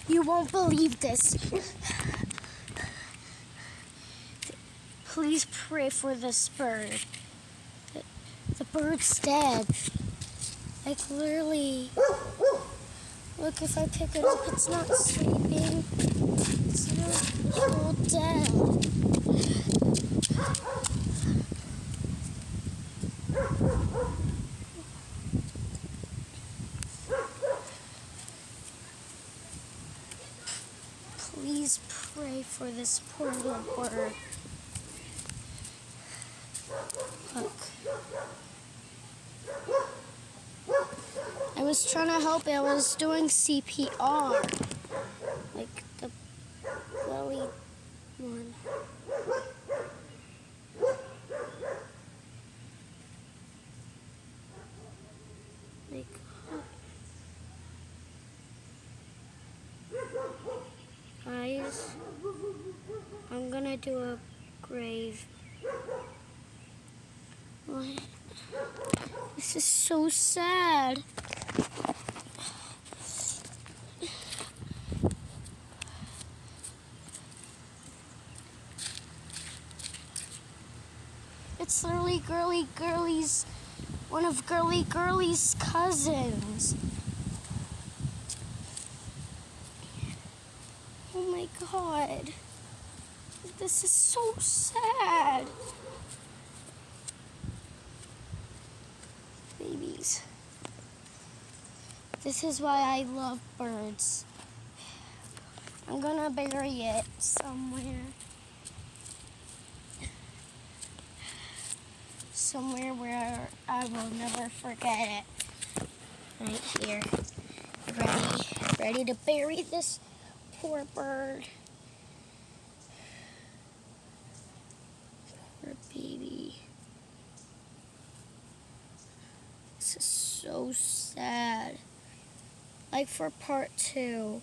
You won't believe this. Please pray for this bird. The bird's dead. Like literally. Look, if I pick it up, it's not sleeping. It's not all dead. Please pray for this poor little bird. Look. I was trying to help it. I was doing CPR. Like the belly one. Like, guys, I'm gonna do a grave. What? This is so sad. It's literally Girlie's, one of Girlie's cousins. Oh my God. This is so sad. Babies. This is why I love birds. I'm gonna bury it somewhere. Somewhere where I will never forget it. Right here. Ready to bury this poor bird. Poor baby. This is so sad. Like for part 2.